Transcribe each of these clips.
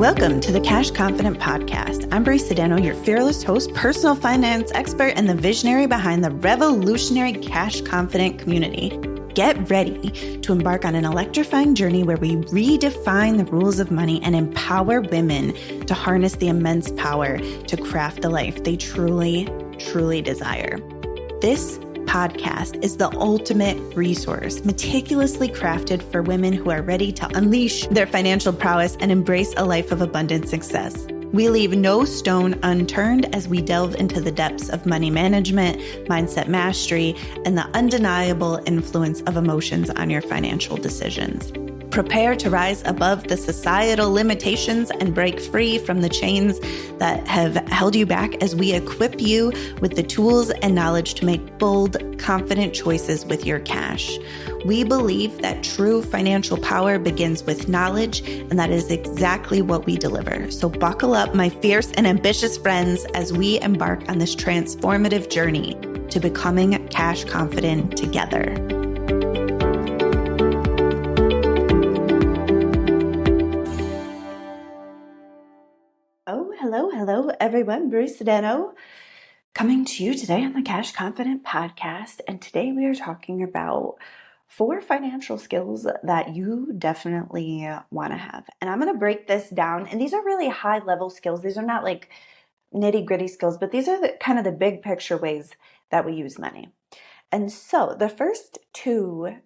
Welcome to the Cash Confident Podcast. I'm Brie Sedano, your fearless host, personal finance expert, and the visionary behind the revolutionary Cash Confident community. Get ready to embark on an electrifying journey where we redefine the rules of money and empower women to harness the immense power to craft the life they truly, truly desire. This podcast is the ultimate resource, meticulously crafted for women who are ready to unleash their financial prowess and embrace a life of abundant success. We leave no stone unturned as we delve into the depths of money management, mindset mastery, and the undeniable influence of emotions on your financial decisions. Prepare to rise above the societal limitations and break free from the chains that have held you back as we equip you with the tools and knowledge to make bold, confident choices with your cash. We believe that true financial power begins with knowledge, and that is exactly what we deliver. So buckle up, my fierce and ambitious friends, as we embark on this transformative journey to becoming cash confident together. Hello, everyone. Brie Sedano coming to you today on the Cash Confident Podcast. And today we are talking about 4 financial skills that you definitely want to have. And I'm going to break this down. And these are really high level skills. These are not like nitty gritty skills, but these are kind of the big picture ways that we use money. And so the first 2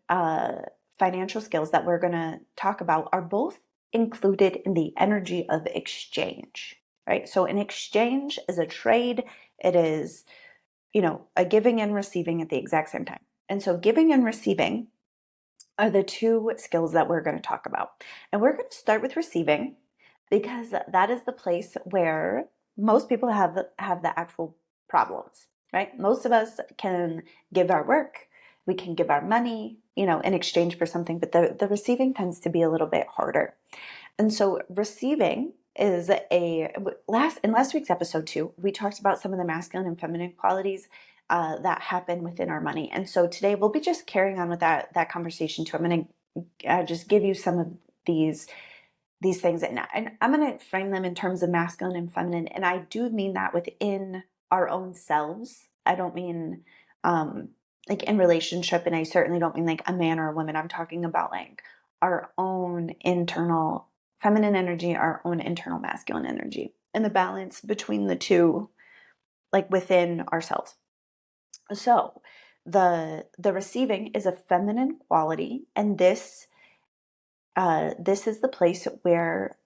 financial skills that we're going to talk about are both included in the energy of exchange. Right? So an exchange is a trade. It is, a giving and receiving at the exact same time. And so giving and receiving are the 2 skills that we're going to talk about. And we're going to start with receiving because that is the place where most people have the actual problems, right? Most of us can give our work, we can give our money, in exchange for something, but the receiving tends to be a little bit harder. And so receiving is in last week's episode 2, we talked about some of the masculine and feminine qualities that happen within our money. And so today we'll be just carrying on with that conversation too. I'm going to just give you some of these things, and I'm going to frame them in terms of masculine and feminine. And I do mean that within our own selves. I don't mean like in relationship, and I certainly don't mean like a man or a woman. I'm talking about like our own internal feminine energy, our own internal masculine energy, and the balance between the 2, like within ourselves. So the receiving is a feminine quality, and this is the place where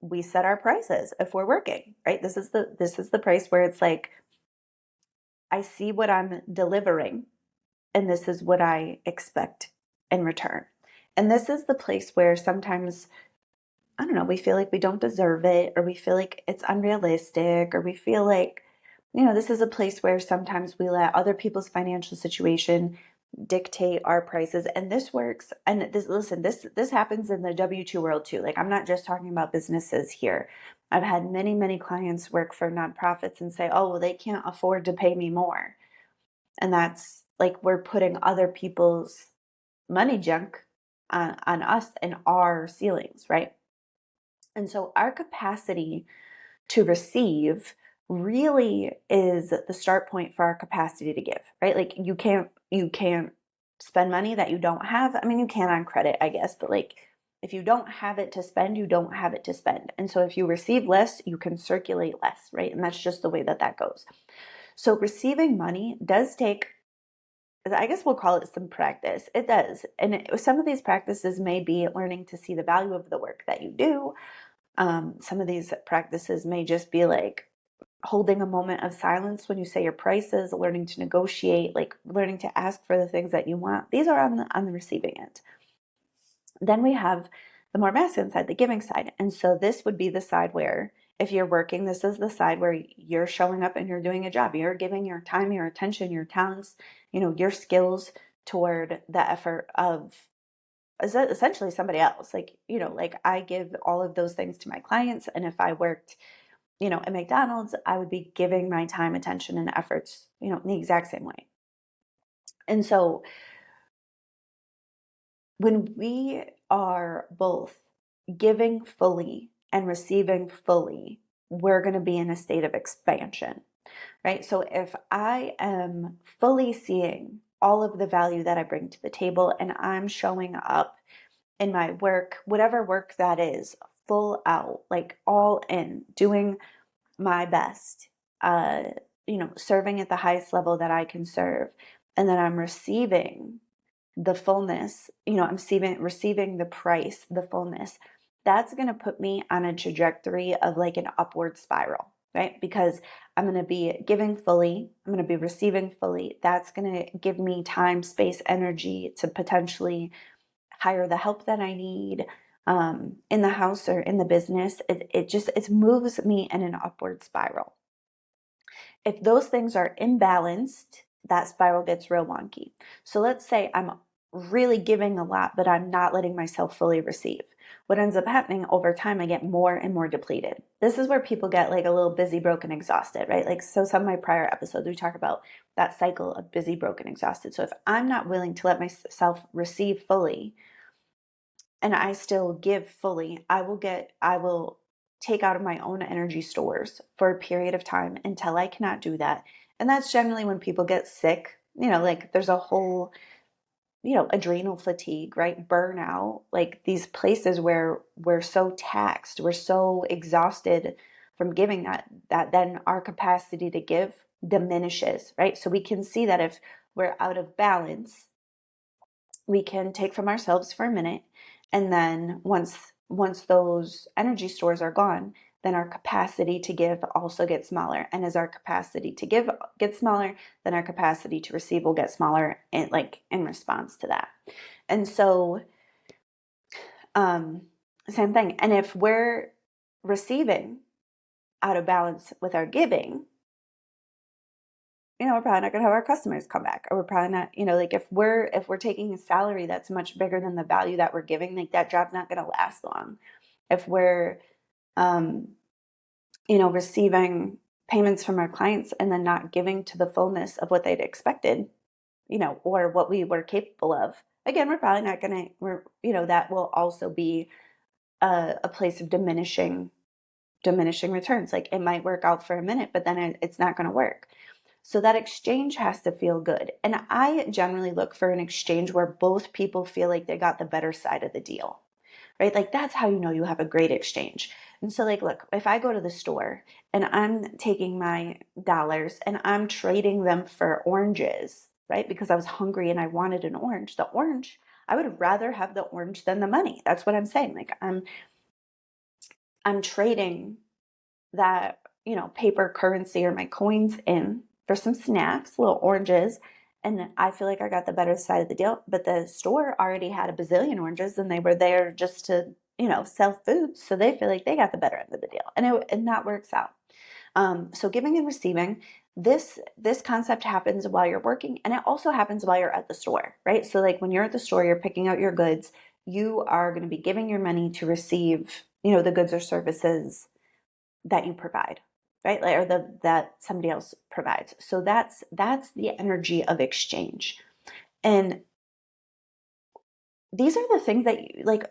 we set our prices if we're working, right? This is the price where it's like, I see what I'm delivering, and this is what I expect in return. And this is the place where sometimes, I don't know, we feel like we don't deserve it, or we feel like it's unrealistic, or we feel like, this is a place where sometimes we let other people's financial situation dictate our prices. And this works. And this happens in the W-2 world too. Like, I'm not just talking about businesses here. I've had many, many clients work for nonprofits and say, oh, well, they can't afford to pay me more. And that's like, we're putting other people's money junk on us and our ceilings, right? And so our capacity to receive really is the start point for our capacity to give, right? Like you can't spend money that you don't have. I mean, you can on credit, I guess, but like if you don't have it to spend, you don't have it to spend. And so if you receive less, you can circulate less, right? And that's just the way that goes. So receiving money does take, I guess we'll call it some practice. It does. And some of these practices may be learning to see the value of the work that you do. Some of these practices may just be like holding a moment of silence when you say your prices, learning to negotiate, like learning to ask for the things that you want. These are on the receiving end. Then we have the more masculine side, the giving side. And so this would be the side where if you're working, this is the side where you're showing up and you're doing a job. You're giving your time, your attention, your talents, your skills toward the effort of essentially somebody else. Like, like I give all of those things to my clients. And if I worked, at McDonald's, I would be giving my time, attention, and efforts, in the exact same way. And so when we are both giving fully and receiving fully, we're going to be in a state of expansion, right? So if I am fully seeing all of the value that I bring to the table and I'm showing up in my work, whatever work that is, full out, like all in, doing my best, uh, serving at the highest level that I can serve, and then I'm receiving the fullness, I'm receiving the price, the fullness, that's going to put me on a trajectory of like an upward spiral, right? Because I'm going to be giving fully, I'm going to be receiving fully. That's going to give me time, space, energy to potentially hire the help that I need in the house or in the business. It moves me in an upward spiral. If those things are imbalanced, that spiral gets real wonky. So let's say I'm really giving a lot, but I'm not letting myself fully receive. What ends up happening over time, I get more and more depleted. This is where people get like a little busy, broken, exhausted, right? Like, so some of my prior episodes, we talk about that cycle of busy, broken, exhausted. So if I'm not willing to let myself receive fully, and I still give fully, I will take out of my own energy stores for a period of time until I cannot do that. And that's generally when people get sick, like there's a whole, adrenal fatigue, right? Burnout, like these places where we're so taxed, we're so exhausted from giving that then our capacity to give diminishes, right? So we can see that if we're out of balance, we can take from ourselves for a minute, and then once those energy stores are gone, then our capacity to give also gets smaller, and as our capacity to give gets smaller, then our capacity to receive will get smaller in response to that. And so same thing. And if we're receiving out of balance with our giving, we're probably not going to have our customers come back, or we're probably not, like if we're taking a salary that's much bigger than the value that we're giving, like that job's not going to last long. If we're, receiving payments from our clients and then not giving to the fullness of what they'd expected, or what we were capable of, again, we're probably not going to, that will also be a place of diminishing returns. Like it might work out for a minute, but then it's not going to work. So that exchange has to feel good. And I generally look for an exchange where both people feel like they got the better side of the deal, right? Like that's how you know you have a great exchange. And so like, look, if I go to the store and I'm taking my dollars and I'm trading them for oranges, right? Because I was hungry and I wanted an orange, I would rather have the orange than the money. That's what I'm saying. Like I'm trading that, paper currency or my coins in for some snacks, little oranges, and I feel like I got the better side of the deal. But the store already had a bazillion oranges and they were there just to, sell food. So they feel like they got the better end of the deal. And that works out. So giving and receiving, this concept happens while you're working, and it also happens while you're at the store, right? So like when you're at the store, you're picking out your goods, you are going to be giving your money to receive, the goods or services that you provide, right? Or that somebody else provides. So that's the energy of exchange. And these are the things that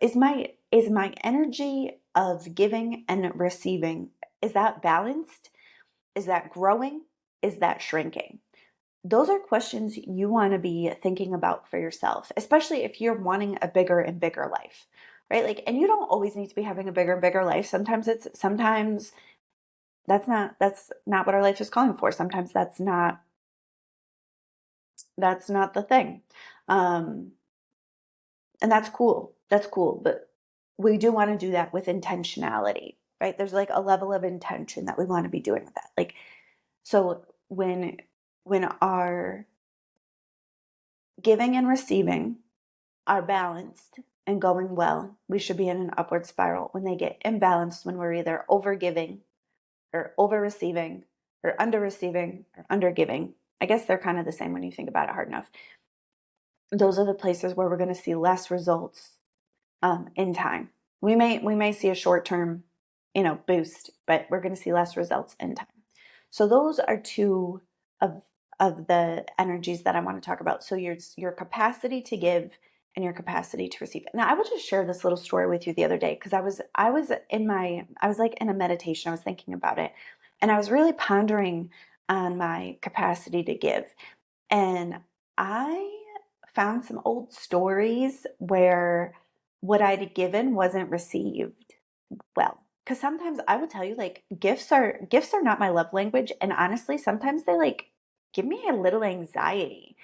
is my energy of giving and receiving, is that balanced? Is that growing? Is that shrinking? Those are questions you want to be thinking about for yourself, especially if you're wanting a bigger and bigger life, right? Like, and you don't always need to be having a bigger and bigger life. Sometimes that's not what our life is calling for. Sometimes that's not the thing. And that's cool. That's cool. But we do want to do that with intentionality, right? There's like a level of intention that we want to be doing with that. Like, so when our giving and receiving are balanced and going well, we should be in an upward spiral. When they get imbalanced, when we're either over giving or over receiving or under receiving or under giving, I guess they're kind of the same when you think about it hard enough. Those are the places where we're going to see less results in time. We may see a short-term, boost, but we're going to see less results in time. So those are two of the energies that I want to talk about. So your capacity to give and your capacity to receive. Now, I will just share this little story with you the other day because I was like in a meditation. I was thinking about it, and I was really pondering on my capacity to give. And I found some old stories where what I'd given wasn't received well. Because sometimes I would tell you, like, gifts are not my love language, and honestly, sometimes they like give me a little anxiety.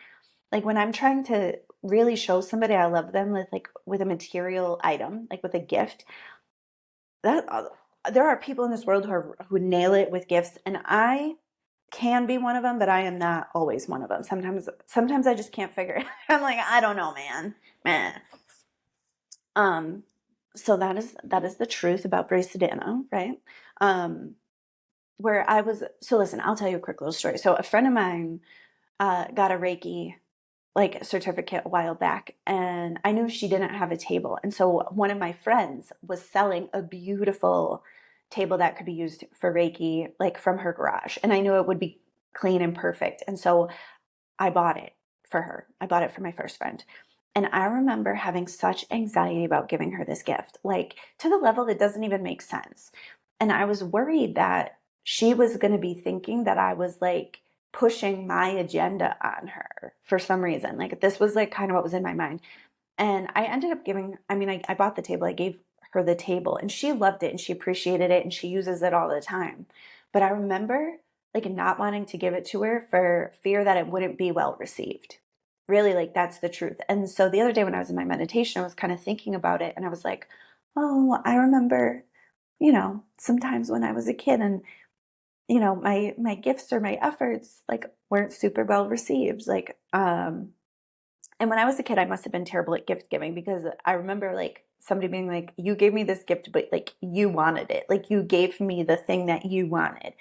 Like when I'm trying to really show somebody I love them with with a material item, like with a gift, that there are people in this world who nail it with gifts, and I can be one of them, but I am not always one of them. Sometimes I just can't figure it. I'm like, I don't know, man. Man. Um, so that is the truth about Bray Sedano, right? Um, where I was so listen, I'll tell you a quick little story. So a friend of mine got a Reiki like certificate a while back, and I knew she didn't have a table. And so one of my friends was selling a beautiful table that could be used for Reiki, like from her garage. And I knew it would be clean and perfect. And so I bought it for her. I bought it for my first friend. And I remember having such anxiety about giving her this gift, like to the level that doesn't even make sense. And I was worried that she was going to be thinking that I was like pushing my agenda on her for some reason. Like this was like kind of what was in my mind. And I ended up I bought the table, I gave her the table, and she loved it and she appreciated it and she uses it all the time. But I remember like not wanting to give it to her for fear that it wouldn't be well received. Really, like that's the truth. And so the other day when I was in my meditation, I was kind of thinking about it and I was like, oh, I remember, sometimes when I was a kid and my gifts or my efforts like weren't super well received. And when I was a kid, I must have been terrible at gift giving because I remember like somebody being like, you gave me this gift, but like you wanted it. Like you gave me the thing that you wanted.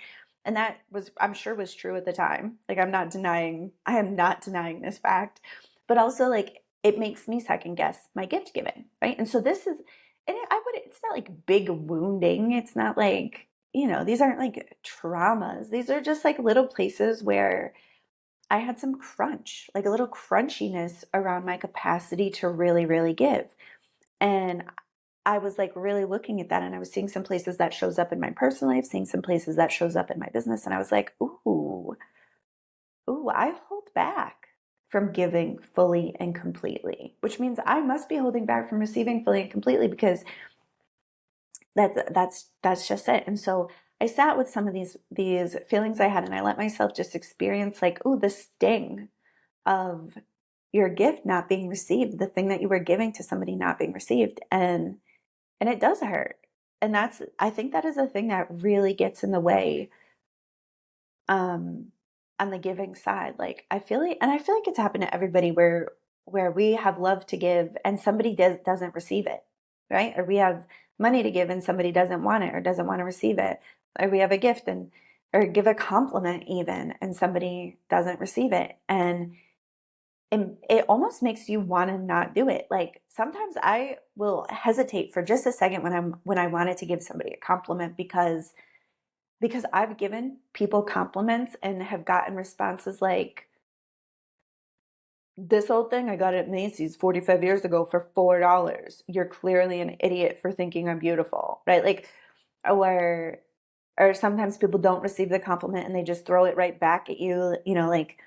And that was, I'm sure was true at the time. Like I am not denying this fact, but also like it makes me second guess my gift giving. Right. And so it's not like big wounding. It's not like, these aren't like traumas. These are just like little places where I had some crunch, like a little crunchiness around my capacity to really, really give. And I was like really looking at that and I was seeing some places that shows up in my personal life, seeing some places that shows up in my business. And I was like, I hold back from giving fully and completely, which means I must be holding back from receiving fully and completely because that's just it. And so I sat with some of these feelings I had and I let myself just experience like, the sting of your gift not being received, the thing that you were giving to somebody not being received. And it does hurt. And I think that is a thing that really gets in the way um on the giving side. Like I feel like it's happened to everybody where we have love to give and somebody doesn't receive it, right? Or we have money to give and somebody doesn't want it or doesn't want to receive it. Or we have a gift or give a compliment even and somebody doesn't receive it. And it almost makes you want to not do it. Like sometimes I will hesitate for just a second when I wanted to give somebody a compliment because I've given people compliments and have gotten responses like, this old thing I got at Macy's 45 years ago for $4. You're clearly an idiot for thinking I'm beautiful, right? Like, or sometimes people don't receive the compliment and they just throw it right back at you, like,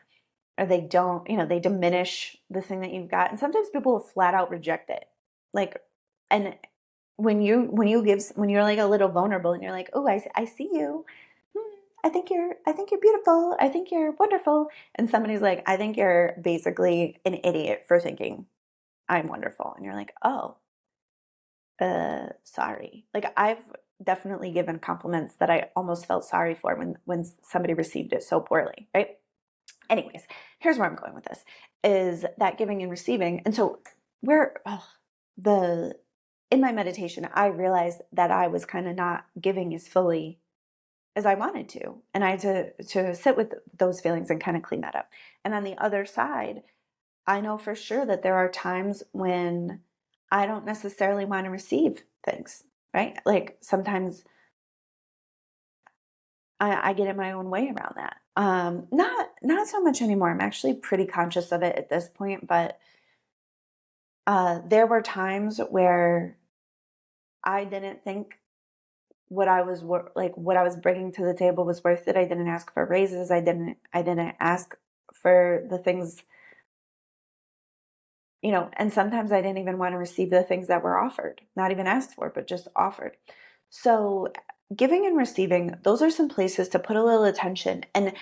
or they don't, they diminish the thing that you've got. And sometimes people will flat out reject it. Like, and when you're like a little vulnerable and you're like, oh, I see you. I think you're beautiful. I think you're wonderful. And somebody's like, I think you're basically an idiot for thinking I'm wonderful. And you're like, oh, sorry. Like I've definitely given compliments that I almost felt sorry for when somebody received it so poorly, right? Anyways, here's where I'm going with this is that giving and receiving. And so in my meditation, I realized that I was kind of not giving as fully as I wanted to. And I had to sit with those feelings and kind of clean that up. And on the other side, I know for sure that there are times when I don't necessarily want to receive things, right? Like sometimes I get in my own way around that. Not so much anymore. I'm actually pretty conscious of it at this point, but There were times where I didn't think what I was what I was bringing to the table was worth it. I didn't ask for raises. I didn't ask for the things, and sometimes I didn't even want to receive the things that were offered, not even asked for, but just offered. So giving and receiving, those are some places to put a little attention. And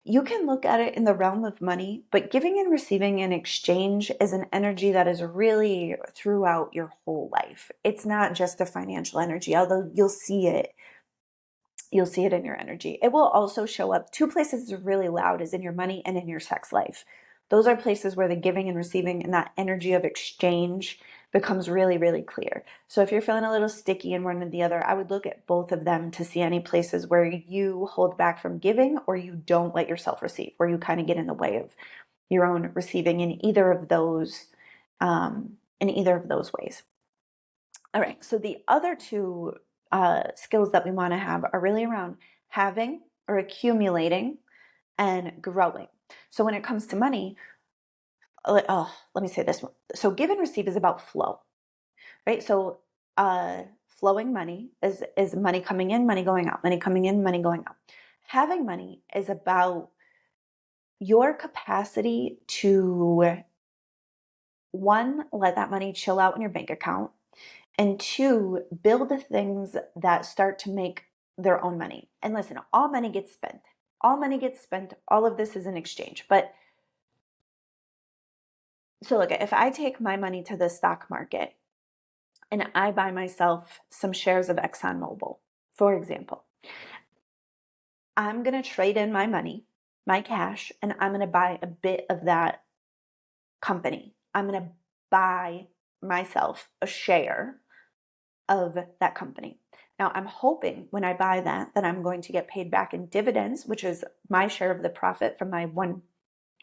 you can look at it in the realm of money, but giving and receiving in exchange is an energy that is really throughout your whole life. It's not just a financial energy, although you'll see it in your energy. It will also show up. Two places that's really loud is in your money and in your sex life. Those are places where the giving and receiving and that energy of exchange becomes really, really clear. So if you're feeling a little sticky in one or the other, I would look at both of them to see any places where you hold back from giving or you don't let yourself receive, where you kind of get in the way of your own receiving in either of those ways. All right, so the other two skills that we want to have are really around having or accumulating and growing. So when it comes to money, let me say this one. So give and receive is about flow, right? So flowing money is money coming in, money going out, money coming in, money going out. Having money is about your capacity to, one, let that money chill out in your bank account, and two, build the things that start to make their own money. And listen, all money gets spent. All money gets spent. All of this is an exchange. But so look, if I take my money to the stock market and I buy myself some shares of ExxonMobil, for example, I'm going to trade in my money, my cash, and I'm going to buy a bit of that company. I'm going to buy myself a share of that company. Now, I'm hoping when I buy that I'm going to get paid back in dividends, which is my share of the profit from my one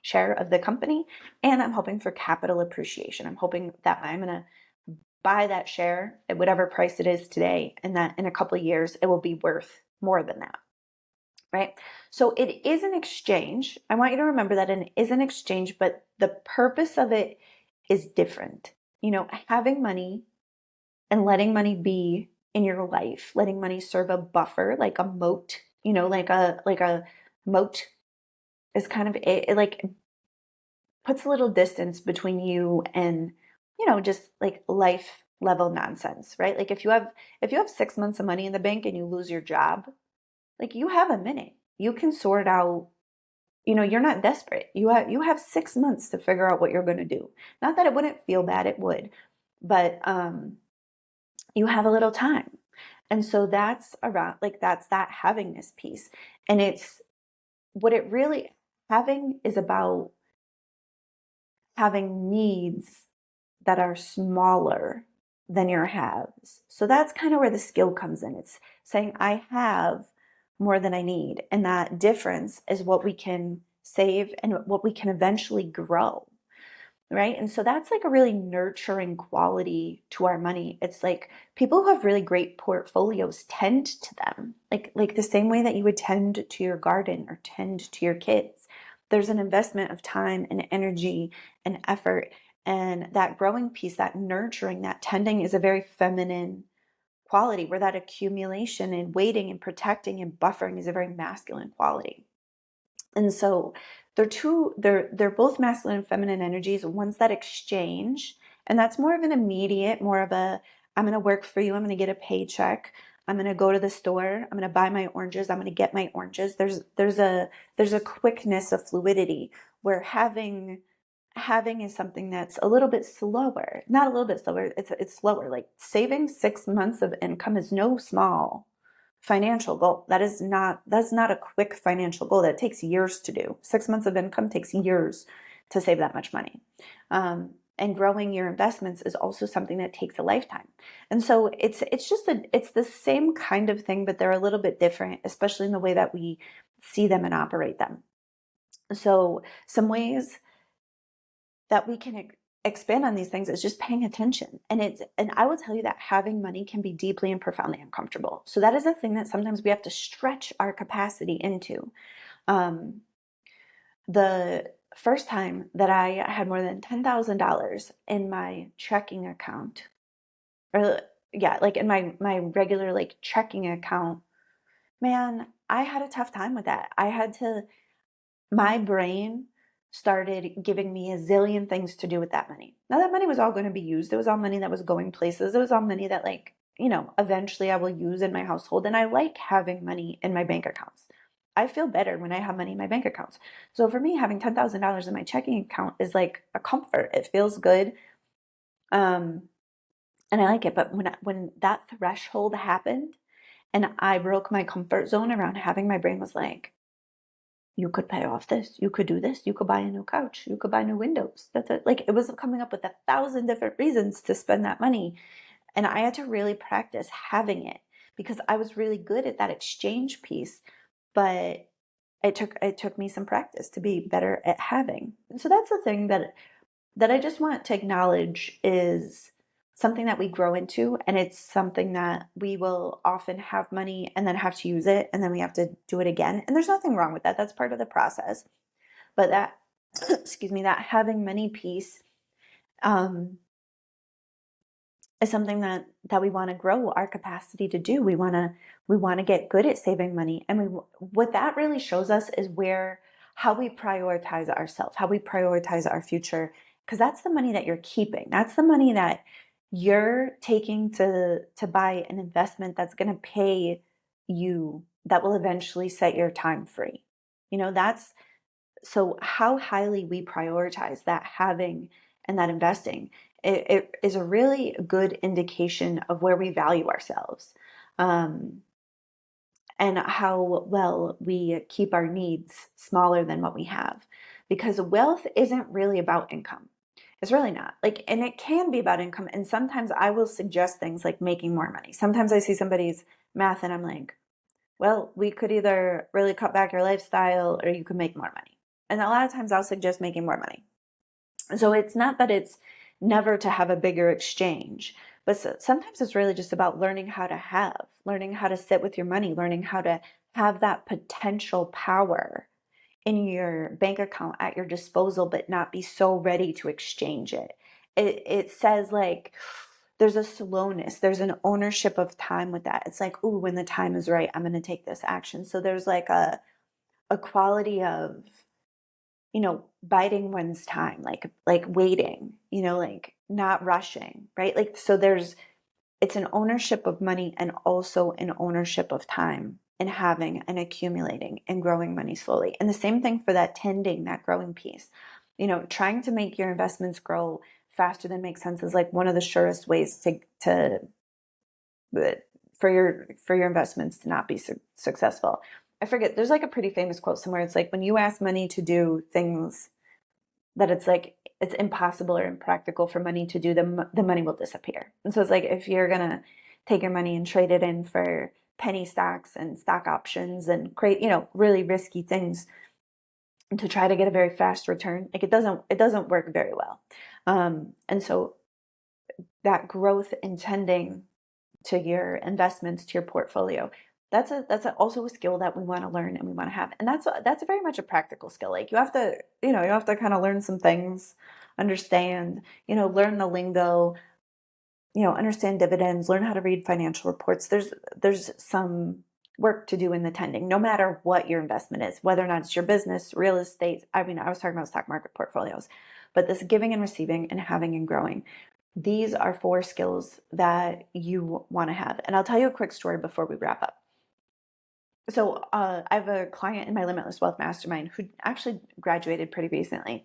share of the company. And I'm hoping for capital appreciation. I'm hoping that I'm going to buy that share at whatever price it is today, and that in a couple of years, it will be worth more than that. Right? So it is an exchange. I want you to remember that it is an exchange, but the purpose of it is different. Having money and letting money be in your life, letting money serve a buffer, like a moat, like a moat is kind of it like puts a little distance between you and, just like life level nonsense, right? Like if you have 6 months of money in the bank and you lose your job, like you have a minute. You can sort out, you're not desperate. You have 6 months to figure out what you're going to do. Not that it wouldn't feel bad, it would. But you have a little time. And so that's around, that's that havingness piece. And it's what it really, having is about having needs that are smaller than your haves. So that's kind of where the skill comes in. It's saying, I have more than I need. And that difference is what we can save and what we can eventually grow. Right. And so that's like a really nurturing quality to our money. It's like people who have really great portfolios tend to them, like the same way that you would tend to your garden or tend to your kids. There's an investment of time and energy and effort. And that growing piece, that nurturing, that tending is a very feminine quality, where that accumulation and waiting and protecting and buffering is a very masculine quality. And so they're both masculine and feminine energies, ones that exchange, and that's more of an immediate, more of a, I'm going to work for you, I'm going to get a paycheck, I'm going to go to the store, I'm going to buy my oranges, I'm going to get my oranges. There's a quickness of fluidity, where having is something that's a little bit slower. Not a little bit slower, it's slower. Like saving 6 months of income is no small financial goal. That's not a quick financial goal. That takes years to do. 6 months of income takes years to save that much money. And growing your investments is also something that takes a lifetime. And so it's the same kind of thing, but they're a little bit different, especially in the way that we see them and operate them. So some ways that we can expand on these things is just paying attention. And I will tell you that having money can be deeply and profoundly uncomfortable. So that is a thing that sometimes we have to stretch our capacity into. The first time that I had more than $10,000 in my checking account, or yeah, like in my regular like checking account, man, I had a tough time with that. My brain started giving me a zillion things to do with that money. Now that money was all going to be used. It was all money that was going places. It was all money that like, eventually I will use in my household. And I like having money in my bank accounts. I feel better when I have money in my bank accounts. So for me, having $10,000 in my checking account is like a comfort. It feels good. Um, and I like it. But when that threshold happened and I broke my comfort zone around having, my brain was like, you could pay off this, you could do this, you could buy a new couch, you could buy new windows. That's it. Like it was coming up with 1,000 different reasons to spend that money. And I had to really practice having it because I was really good at that exchange piece, but it took me some practice to be better at having. And so that's the thing that I just want to acknowledge is something that we grow into, and it's something that we will often have money and then have to use it, and then we have to do it again. And there's nothing wrong with that. That's part of the process. But that, excuse me, that having money piece um, is something that we want to grow our capacity to do. We want to get good at saving money, and what that really shows us is how we prioritize ourselves, how we prioritize our future, because that's the money that you're keeping. That's the money that you're taking to buy an investment that's going to pay you, that will eventually set your time free. That's so how highly we prioritize that having and that investing, it is a really good indication of where we value ourselves, um, and how well we keep our needs smaller than what we have. Because wealth isn't really about income. It's really not. Like, and it can be about income. And sometimes I will suggest things like making more money. Sometimes I see somebody's math and I'm like, well, we could either really cut back your lifestyle or you could make more money. And a lot of times I'll suggest making more money. So it's not that it's never to have a bigger exchange, but sometimes it's really just about learning how to sit with your money, learning how to have that potential power in your bank account at your disposal, but not be so ready to exchange it. It says like, there's a slowness, there's an ownership of time with that. It's like, ooh, when the time is right, I'm going to take this action. So there's like a quality of, biding one's time, like waiting, like not rushing, right? Like, so it's an ownership of money and also an ownership of time and having and accumulating and growing money slowly. And the same thing for that tending, that growing piece. Trying to make your investments grow faster than makes sense is like one of the surest ways to for your investments to not be successful. I forget, there's like a pretty famous quote somewhere. It's like when you ask money to do things that it's like it's impossible or impractical for money to do, the money will disappear. And so it's like if you're gonna take your money and trade it in for penny stocks and stock options and create, really risky things to try to get a very fast return, like it doesn't work very well. And so that growth intending to your investments, to your portfolio, also a skill that we want to learn and we want to have. And that's very much a practical skill. Like you have to kind of learn some things, understand, learn the lingo, understand dividends, learn how to read financial reports. There's some work to do in the tending, no matter what your investment is, whether or not it's your business, real estate. I mean, I was talking about stock market portfolios, but this giving and receiving and having and growing, these are 4 skills that you want to have. And I'll tell you a quick story before we wrap up. So I have a client in my Limitless Wealth Mastermind who actually graduated pretty recently.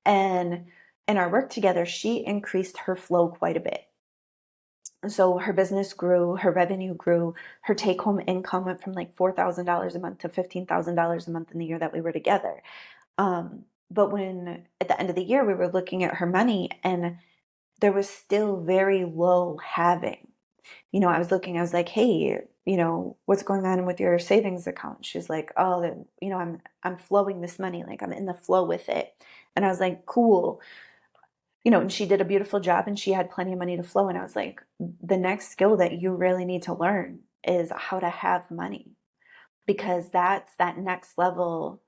And in our work together, she increased her flow quite a bit. So her business grew, her revenue grew, her take-home income went from like $4,000 a month to $15,000 a month in the year that we were together. But when at the end of the year, we were looking at her money and there was still very low having. I was like, hey, what's going on with your savings account? She's like, oh, I'm flowing this money, like I'm in the flow with it. And I was like, cool. And she did a beautiful job and she had plenty of money to flow. And I was like, the next skill that you really need to learn is how to have money, because that's that next level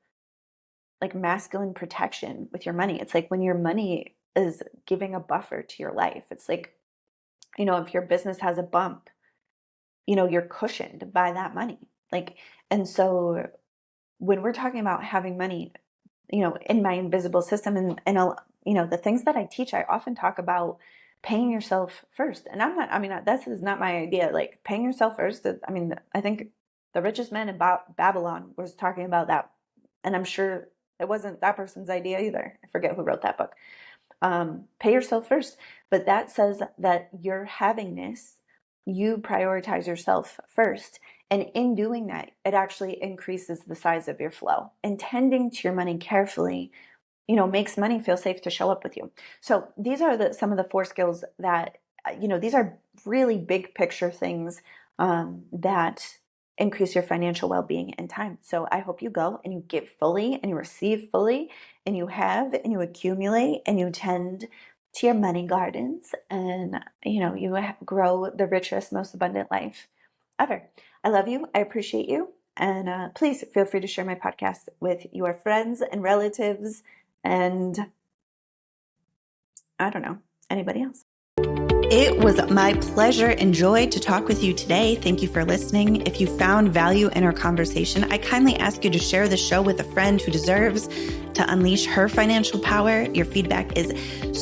like masculine protection with your money. It's like when your money is giving a buffer to your life. It's like, if your business has a bump, you're cushioned by that money. Like, and so when we're talking about having money, in my invisible system and the things that I teach, I often talk about paying yourself first. And this is not my idea, like paying yourself first. I think the richest man in Babylon was talking about that. And I'm sure it wasn't that person's idea either. I forget who wrote that book. Pay yourself first. But that says that your havingness, you prioritize yourself first. And in doing that, it actually increases the size of your flow. And tending to your money carefully, makes money feel safe to show up with you. So these are some of the 4 skills that, these are really big picture things that increase your financial well-being and time. So I hope you go and you give fully and you receive fully and you have and you accumulate and you tend to your money gardens and, you grow the richest, most abundant life ever. I love you. I appreciate you. And please feel free to share my podcast with your friends and relatives and I don't know, anybody else. It was my pleasure and joy to talk with you today. Thank you for listening. If you found value in our conversation, I kindly ask you to share the show with a friend who deserves to unleash her financial power. Your feedback is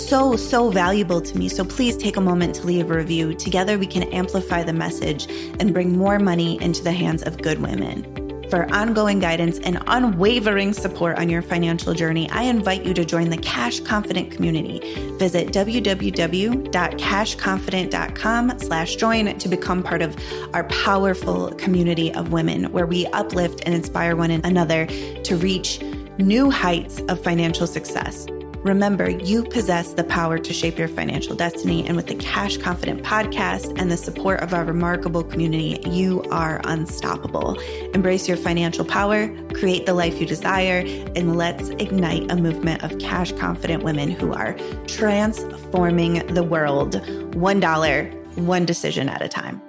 so, so valuable to me. So please take a moment to leave a review. Together we can amplify the message and bring more money into the hands of good women. For ongoing guidance and unwavering support on your financial journey, I invite you to join the Cash Confident community. Visit www.cashconfident.com/join to become part of our powerful community of women where we uplift and inspire one another to reach new heights of financial success. Remember, you possess the power to shape your financial destiny. And with the Cash Confident podcast and the support of our remarkable community, you are unstoppable. Embrace your financial power, create the life you desire, and let's ignite a movement of cash confident women who are transforming the world $1, one decision at a time.